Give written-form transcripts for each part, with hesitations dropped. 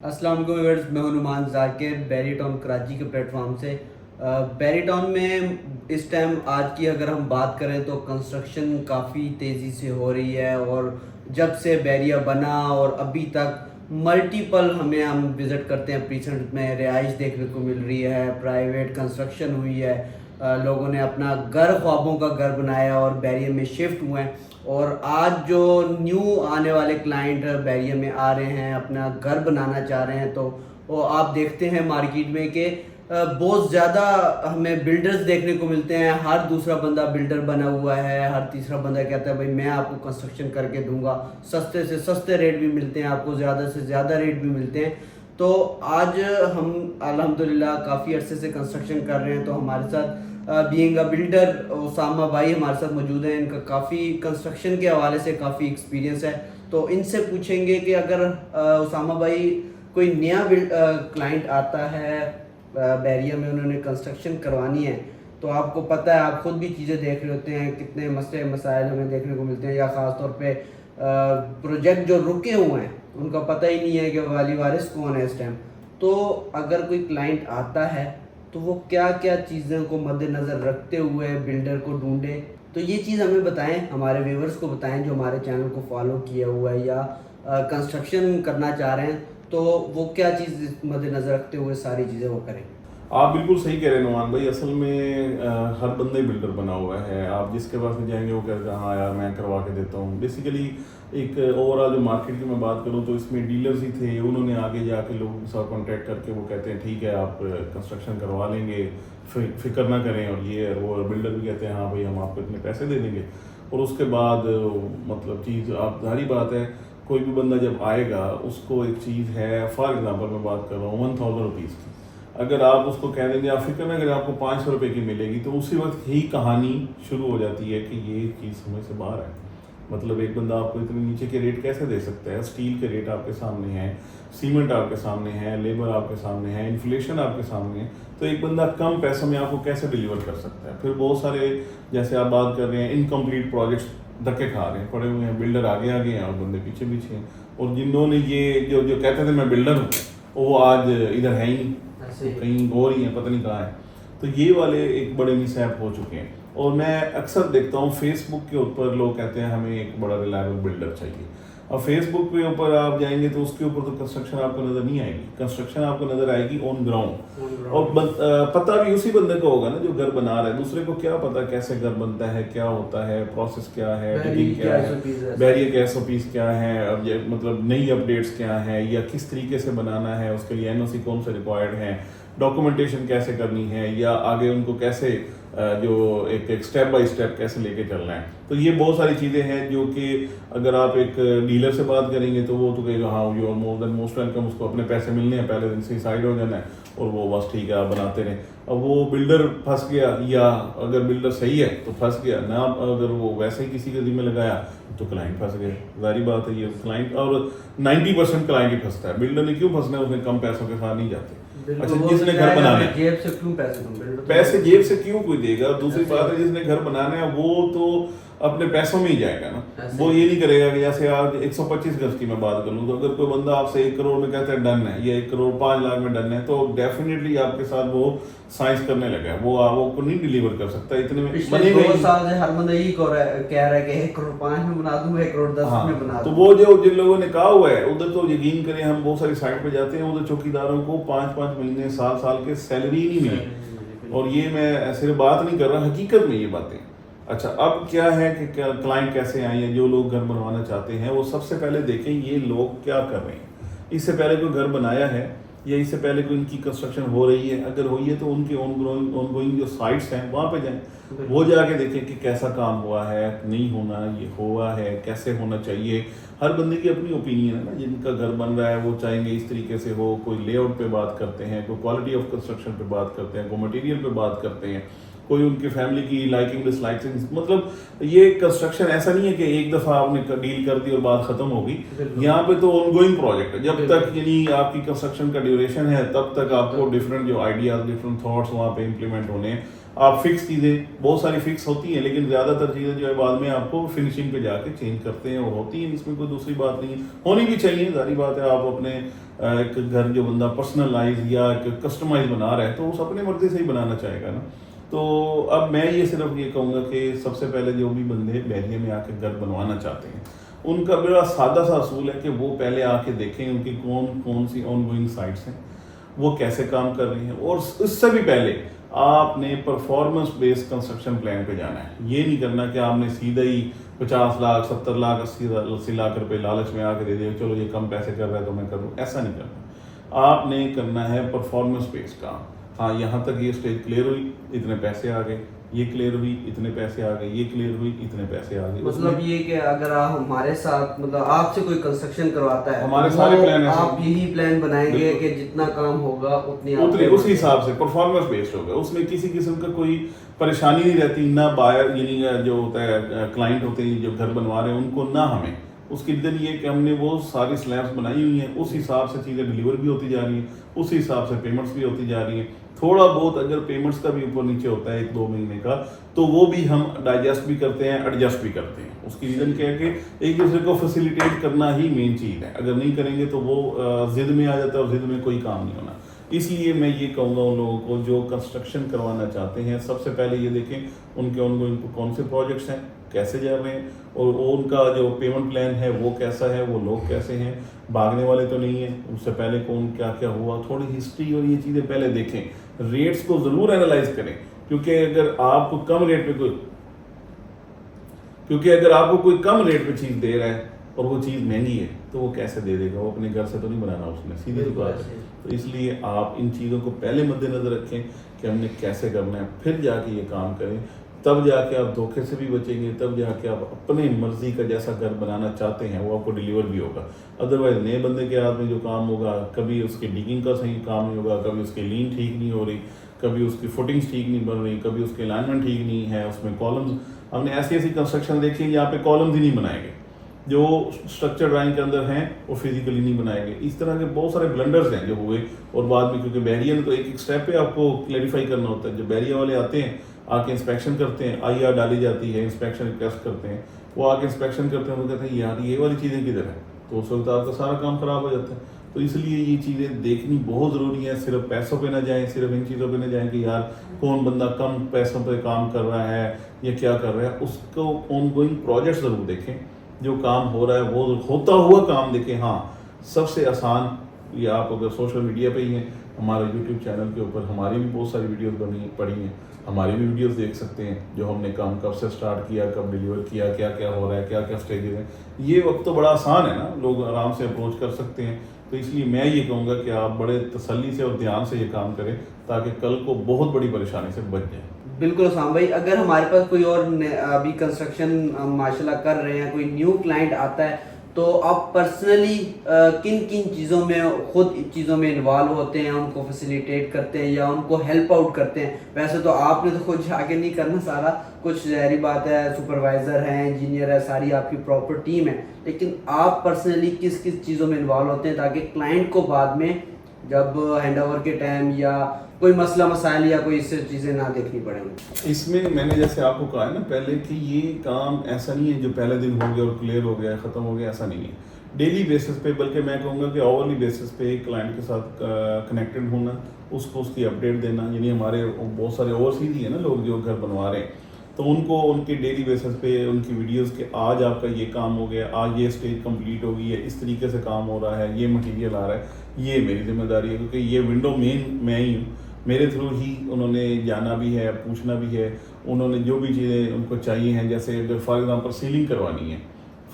अस्सलाम वालेकुम व्यूअर्स, मैं हूं नुमान ज़ाकिर बैरीटाउन कराची के प्लेटफॉर्म से। बैरीटाउन में इस टाइम आज की अगर हम बात करें तो कंस्ट्रक्शन काफ़ी तेज़ी से हो रही है और जब से बैरिया बना और अभी तक मल्टीपल हम विज़िट करते हैं प्रीसेंट में रिहाइश देखने को मिल रही है, प्राइवेट कंस्ट्रक्शन हुई है, लोगों ने अपना घर ख्वाबों का घर बनाया और बैरिया में शिफ्ट हुए हैं। और आज जो न्यू आने वाले क्लाइंट बैरिया में आ रहे हैं, अपना घर बनाना चाह रहे हैं, तो वो आप देखते हैं मार्केट में कि बहुत ज़्यादा हमें बिल्डर्स देखने को मिलते हैं। हर दूसरा बंदा बिल्डर बना हुआ है, हर तीसरा बंदा कहता है भाई मैं आपको कंस्ट्रक्शन करके दूंगा, सस्ते से सस्ते रेट भी मिलते हैं आपको, ज़्यादा से ज़्यादा रेट भी मिलते हैं। तो आज हम अल्हम्दुलिल्लाह काफ़ी अरसे से कंस्ट्रक्शन कर रहे हैं, तो हमारे साथ बीइंग अ बिल्डर उसामा भाई हमारे साथ मौजूद हैं। इनका काफ़ी कंस्ट्रक्शन के हवाले से काफ़ी एक्सपीरियंस है, तो इनसे पूछेंगे कि अगर उसामा भाई कोई नया क्लाइंट आता है बैरिया में, उन्होंने कंस्ट्रक्शन करवानी है, तो आपको पता है, आप खुद भी चीज़ें देख रहे होते हैं, कितने मसले मसाइल हमें देखने को मिलते हैं, या ख़ास तौर पे प्रोजेक्ट जो रुके हुए हैं उनका पता ही नहीं है कि वाली वारिस कौन है इस टाइम। तो अगर कोई क्लाइंट आता है तो वो क्या क्या चीज़ों को मद्देनज़र रखते हुए बिल्डर को ढूंढे, तो ये चीज़ हमें बताएं, हमारे व्यूवर्स को बताएं जो हमारे चैनल को फॉलो किया हुआ है या कंस्ट्रक्शन करना चाह रहे हैं, तो वो क्या चीज़ मद्देनज़र रखते हुए सारी चीज़ें वो करें। आप बिल्कुल सही कह रहे हैं नुमान भाई। असल में हर बंदा ही बिल्डर बना हुआ है। आप जिसके पास में जाएंगे वो कहते हैं हाँ यार मैं करवा के देता हूँ। बेसिकली एक ओवरऑल जो मार्केट की मैं बात करूँ तो इसमें डीलर्स ही थे, उन्होंने आगे जाके लोगों के साथ कॉन्टैक्ट करके वो कहते हैं ठीक है आप कंस्ट्रक्शन करवा लेंगे, फिक्र ना करें, और ये वो बिल्डर भी कहते हैं हाँ भाई हम आपको इतने पैसे दे देंगे। और उसके बाद मतलब चीज़ आप जारी बात है, कोई भी बंदा जब आएगा उसको एक चीज़ है, फॉर एग्जाम्पल मैं बात कर रहा हूँ 1000 रुपीज़ की, अगर आप उसको कह देंगे आप फिक्र ना करें आपको 500 रुपये की मिलेगी, तो उसी वक्त ही कहानी शुरू हो जाती है कि ये चीज़ समझ से बाहर है। मतलब एक बंदा आपको इतने नीचे के रेट कैसे दे सकता है? स्टील के रेट आपके सामने हैं, सीमेंट आपके सामने है, लेबर आपके सामने है, इन्फ्लेशन आपके सामने है, तो एक बंदा कम पैसों में आपको कैसे डिलीवर कर सकता है? फिर बहुत सारे जैसे आप बात कर रहे हैं इनकम्प्लीट प्रोजेक्ट्स धक्के खा रहे हैं, पड़े हुए हैं, बिल्डर आगे आगे हैं और बंदे पीछे पीछे हैं, और जिन्होंने ये जो जो कहते थे मैं बिल्डर हूँ वो आज इधर है ही नहीं, कहीं और ही है, पता नहीं कहाँ है। तो ये वाले एक बड़े मिसहैप हो चुके हैं। और मैं अक्सर देखता हूँ फेसबुक के ऊपर लोग कहते हैं हमें एक बड़ा रिलायबल बिल्डर चाहिए। अब फेसबुक के ऊपर आप जाएंगे तो उसके ऊपर तो कंस्ट्रक्शन आपको नज़र नहीं आएगी, कंस्ट्रक्शन आपको नज़र आएगी ऑन ग्राउंड। और पता भी उसी बंदे को होगा ना जो घर बना रहा है, दूसरे को क्या पता कैसे घर बनता है, क्या होता है, प्रोसेस क्या है, डिगिंग क्या है, बैरियर के SOPs क्या है, अब ये मतलब नई अपडेट्स क्या है, या किस तरीके से बनाना है, उसके लिए NOC कौन से रिक्वायर्ड हैं, डॉक्यूमेंटेशन कैसे करनी है, या आगे उनको कैसे जो एक स्टेप बाय स्टेप कैसे लेके चलना है। तो ये बहुत सारी चीज़ें हैं जो कि अगर आप एक डीलर से बात करेंगे तो वो तो कहेगा हाँ you are more than most welcome, उसको अपने पैसे मिलने हैं, पहले दिन से साइड हो जाना है और वो बस ठीक है आप बनाते रहें। अब वो बिल्डर फंस गया, या अगर बिल्डर सही है तो फंस गया ना, अगर वो वैसे ही किसी के जिम्मे लगाया तो क्लाइंट फंस गए। जारी बात है ये क्लाइंट, और 90% क्लाइंट ही फंसता है। बिल्डर ने क्यों फंसना है, उसने कम पैसों के साथ नहीं जाते। अच्छा, जिसने घर बनाना है जेब से क्यों पैसे जेब से क्यों कोई देगा? दूसरी बात है जिसने घर बनाना है वो तो अपने पैसों में ही जाएगा ना, वो ये नहीं करेगा कि जैसे आज 125 गज की मैं बात करूँ तो अगर कोई बंदा आपसे 1 करोड़ में कहता है डन है, या 1 करोड़ 5 लाख में डन है, तो डेफिनेटली आपके साथ वो साइंस करने लगा है, वो आपको नहीं डिलीवर कर सकता इतने में। पिछले 2 साल से हर बंदा यही कह रहा है कि 1 करोड़ 5 में बना दूंगा, 1 करोड़ 10 में बना तो वो जो जिन लोगों ने कहा हुआ है उधर तो यकीन करें, हम बहुत सारी साइट पे जाते हैं, उधर चौकीदारों को 5-5 महीने 7 साल के सैलरी ही नहीं मिली। और ये मैं सिर्फ बात नहीं कर रहा, हकीकत में ये बातें। अच्छा, अब क्या है कि क्लाइंट कैसे आए हैं, जो लोग घर बनवाना चाहते हैं वो सबसे पहले देखें ये लोग क्या कर रहे हैं, इससे पहले कोई घर बनाया है या इससे पहले कोई इनकी कंस्ट्रक्शन हो रही है, अगर हुई है तो उनके ऑनगोइंग जो साइट्स हैं वहाँ पे जाएं, वो जाके देखें कि कैसा काम हुआ है, नहीं होना, ये हुआ है, कैसे होना चाहिए। हर बंदे की अपनी ओपिनियन है ना, जिनका घर बन रहा है वो चाहेंगे इस तरीके से हो, कोई लेआउट पे बात करते हैं, कोई क्वालिटी ऑफ कंस्ट्रक्शन पे बात करते हैं, कोई मटेरियल पे बात करते हैं, कोई उनकी फैमिली की लाइकिंग डिसलाइकिंग। मतलब ये कंस्ट्रक्शन ऐसा नहीं है कि एक दफ़ा आपने डील कर दी और बात ख़त्म होगी, यहाँ पे तो ऑनगोइंग प्रोजेक्ट है। जब तक यानी आपकी कंस्ट्रक्शन का ड्यूरेशन है तब तक आपको डिफरेंट जो आइडियाज, डिफरेंट थॉट्स वहाँ पे इम्प्लीमेंट होने हैं। आप फिक्स चीज़ें बहुत सारी फिक्स होती हैं, लेकिन ज़्यादातर चीज़ें जो है बाद में आपको फिनिशिंग पे जाके चेंज करते हैं और होती हैं, इसमें कोई दूसरी बात नहीं है, होनी भी चाहिए, सारी बात है। आप अपने एक घर जो बंदा पर्सनलाइज या कस्टमाइज बना रहा है तो उस अपने मर्जी से ही बनाना चाहेगा ना। तो अब मैं ये सिर्फ ये कहूँगा कि सबसे पहले जो भी बंदे बहरिया में आके घर बनवाना चाहते हैं, उनका बड़ा सादा सा असूल है कि वो पहले आके देखें उनकी कौन कौन सी ऑनगोइंग साइट्स हैं, वो कैसे काम कर रही हैं, और उससे भी पहले आपने परफॉर्मेंस बेस्ड कंस्ट्रक्शन प्लान पे जाना है। ये नहीं करना कि आपने सीधा ही 50 लाख 70 लाख 80 लाख रुपए लालच में आके दे दिया, चलो ये कम पैसे कर रहा है तो मैं करूँ, ऐसा नहीं करना। आपने करना है परफॉर्मेंस बेस्ड काम। हाँ, यहाँ तक ये स्टेज क्लियर हुई, इतने पैसे आ गए, ये क्लियर हुई, इतने पैसे आ गए, ये क्लियर हुई, इतने पैसे आ गए। मतलब ये कि अगर आप हमारे साथ, मतलब आपसे कोई कंस्ट्रक्शन करवाता है, हमारे तो सारे प्लान आप यही प्लान बनाएंगे कि जितना काम होगा उतने उस हिसाब से परफॉर्मेंस बेस्ड होगा, उसमें किसी किस्म का कोई परेशानी नहीं रहती ना। बायर यानी जो होता है क्लाइंट होते हैं जो घर बनवा रहे हैं उनको, ना हमें उसकी रीज़न ये कि हमने वो सारी स्लैब्स बनाई हुई हैं, उस हिसाब से चीज़ें डिलीवर भी होती जा रही हैं, उस हिसाब से पेमेंट्स भी होती जा रही हैं। थोड़ा बहुत अगर पेमेंट्स का भी ऊपर नीचे होता है 1-2 महीने का, तो वो भी हम डाइजेस्ट भी करते हैं, एडजस्ट भी करते हैं। उसकी रीज़न क्या है कि एक दूसरे को फैसिलिटेट करना ही मेन चीज़ है। अगर नहीं करेंगे तो वो ज़िद में आ जाता है और ज़िद में कोई काम नहीं होना। इसलिए मैं ये कहूँगा उन लोगों को जो कंस्ट्रक्शन करवाना चाहते हैं, सबसे पहले ये देखें उनके उनको कौन से प्रोजेक्ट्स हैं, कैसे जा रहे हैं, और उनका जो पेमेंट प्लान है वो कैसा है, वो लोग कैसे हैं, भागने वाले तो नहीं है, उससे पहले कौन क्या क्या हुआ, थोड़ी हिस्ट्री और ये चीज़ें पहले देखें। रेट्स को ज़रूर एनालाइज करें, क्योंकि अगर आपको कम रेट पे कम रेट पे चीज़ दे रहा है और वो चीज़ महंगी है तो वो कैसे दे देगा, वो अपने घर से तो नहीं बनाना उसने, सीधी सी बात है। तो इसलिए आप इन चीज़ों को पहले मद्देनजर रखें कि हमने कैसे करना है, फिर जाके ये काम करें, तब जाके आप धोखे से भी बचेंगे, तब जाके आप अपने मर्जी का जैसा घर बनाना चाहते हैं वो आपको डिलीवर भी होगा। अदरवाइज नए बंदे के हाथ में जो काम होगा, कभी उसके डिगिंग का सही काम नहीं होगा, कभी उसकी लीन ठीक नहीं हो रही, कभी उसकी फुटिंग्स ठीक नहीं बन रही, कभी उसके अलाइनमेंट ठीक नहीं है, उसमें कॉलम्स, हमने ऐसी ऐसी कंस्ट्रक्शन देखी है यहाँ पे कॉलम्स ही नहीं बनाएंगे, जो स्ट्रक्चर ड्राइंग के अंदर हैं वो फिजिकली नहीं बनाएंगे। इस तरह के बहुत सारे ब्लंडर्स हैं जो हुए, और बाद में क्योंकि बैरियर ने तो एक स्टेप पे आपको क्लैरिफाई करना होता है। जो बैरियर वाले आते हैं आके इंस्पेक्शन करते हैं, IR डाली जाती है, इंस्पेक्शन रिक्वेस्ट करते हैं, वो आके इंस्पेक्शन करते हैं, वो कहते हैं यार ये वाली चीज़ें किधर है, तो उस वक्त आपका सारा काम खराब हो जाता है। तो इसलिए ये चीज़ें देखनी बहुत ज़रूरी है। सिर्फ पैसों पे ना जाएं, सिर्फ इन चीज़ों पे ना जाएं कि यार कौन बंदा कम पैसों पे काम कर रहा है या क्या कर रहा है, उसको ऑनगोइंग प्रोजेक्ट ज़रूर देखें, जो काम हो रहा है वो होता हुआ काम देखें। हाँ, सबसे आसान ये आप अगर सोशल मीडिया पे ही हैं, हमारे यूट्यूब चैनल के ऊपर हमारी भी बहुत सारी वीडियोस बनी पड़ी हैं, हमारी भी वीडियोस देख सकते हैं, जो हमने काम कब से स्टार्ट किया, कब डिलीवर किया, क्या क्या हो रहा है, क्या क्या स्टेजेस हैं। ये वक्त तो बड़ा आसान है ना, लोग आराम से अप्रोच कर सकते हैं। तो इसलिए मैं ये कहूँगा कि आप बड़े तसल्ली से और ध्यान से ये काम करें, ताकि कल को बहुत बड़ी परेशानी से बच जाए। बिल्कुल साम भाई, अगर हमारे पास कोई और अभी कंस्ट्रक्शन माशाल्लाह कर रहे हैं, कोई न्यू क्लाइंट आता है, तो आप पर्सनली किन किन चीज़ों में खुद चीज़ों में इन्वॉल्व होते हैं, उनको फैसिलिटेट करते हैं या उनको हेल्प आउट करते हैं? वैसे तो आपने तो खुद आगे नहीं करना सारा कुछ, ज़ाहिर बात है, सुपरवाइज़र हैं, इंजीनियर है, सारी आपकी प्रॉपर टीम है, लेकिन आप पर्सनली किस किस चीज़ों में इन्वॉल्व होते हैं ताकि क्लाइंट को बाद में जब हैंडओवर के टाइम या कोई मसला मसाइल या कोई इससे चीज़ें ना देखनी पड़ेंगी? इसमें मैंने जैसे आपको कहा है ना पहले कि ये काम ऐसा नहीं है जो पहले दिन हो गया और क्लियर हो गया, ख़त्म हो गया, ऐसा नहीं है। डेली बेसिस पे, बल्कि मैं कहूँगा कि आवरली बेसिस पे क्लाइंट के साथ कनेक्टेड होना, उसको उसकी अपडेट देना। यानी हमारे बहुत सारे ओवरसीज ही है ना लोग जो घर बनवा रहे हैं, तो उनको उनके डेली बेसिस पे उनकी वीडियोस के आज आपका ये काम हो गया, आज ये स्टेज कंप्लीट हो गई है, इस तरीके से काम हो रहा है, ये मटेरियल आ रहा है, ये मेरी जिम्मेदारी है, क्योंकि ये विंडो मेन मैं ही हूँ, मेरे थ्रू ही उन्होंने जाना भी है, पूछना भी है। उन्होंने जो भी चीज़ें उनको चाहिए हैं, जैसे अगर फॉर एग्जांपल सीलिंग करवानी है,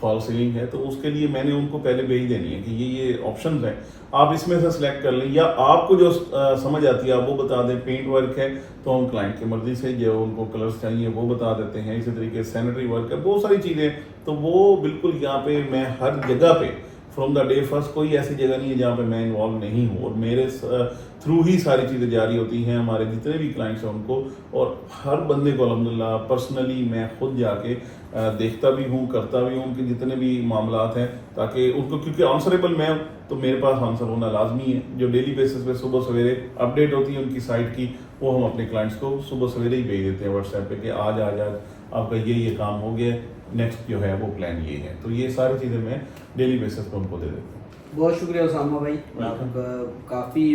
फॉल सीलिंग है, तो उसके लिए मैंने उनको पहले भेज देनी है कि ये ऑप्शंस हैं, आप इसमें से सिलेक्ट कर लें, या आपको जो समझ आती है आप वो बता दें। पेंट वर्क है तो हम क्लाइंट की मर्जी से जो उनको कलर्स चाहिए वो बता देते हैं। इसी तरीके से सैनिटरी वर्क है, बहुत सारी चीज़ें, तो वो बिल्कुल यहाँ पे मैं हर जगह पे फ्रॉम द डे फर्स्ट कोई ऐसी जगह नहीं है जहाँ पे मैं इन्वॉल्व नहीं हूँ, और मेरे थ्रू ही सारी चीज़ें जारी होती हैं। हमारे जितने भी क्लाइंट्स हैं उनको, और हर बंदे को अल्हम्दुलिल्लाह पर्सनली मैं खुद जाके देखता भी हूँ, करता भी हूँ उनके जितने भी मामलात हैं, ताकि उनको, क्योंकि आंसरेबल मैं हूँ तो मेरे पास आंसर होना लाजमी है। जो डेली बेसिस पे सुबह सवेरे अपडेट होती है उनकी साइट की, वो हम अपने क्लाइंट्स को सुबह सवेरे ही भेज देते हैं व्हाट्सएप पे कि आज आपका ये काम हो गया, नेक्स्ट जो है वो प्लान ये है। तो ये सारी चीज़ें मैं डेली बेसिस पे उनको दे देता हूँ। बहुत शुक्रिया उसामा भाई। वेलकम। काफ़ी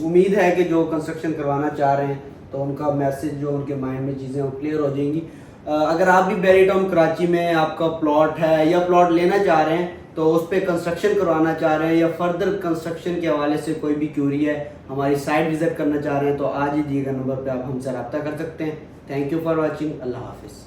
उम्मीद है कि जो कंस्ट्रक्शन करवाना चाह रहे हैं तो उनका मैसेज, जो उनके माइंड में चीज़ें वो क्लियर हो जाएंगी। अगर आप भी बैरी टाउन कराची में आपका प्लॉट है या प्लॉट लेना चाह रहे हैं, तो उस पर कंस्ट्रक्शन करवाना चाह रहे हैं, या फर्दर कंस्ट्रक्शन के हवाले से कोई भी क्यूरी है, हमारी साइट विज़िट करना चाह रहे हैं, तो आज ही दिए गए नंबर पर आप हमसे रब्ता कर सकते हैं। Thank you for watching. अल्लाह हाफिज़।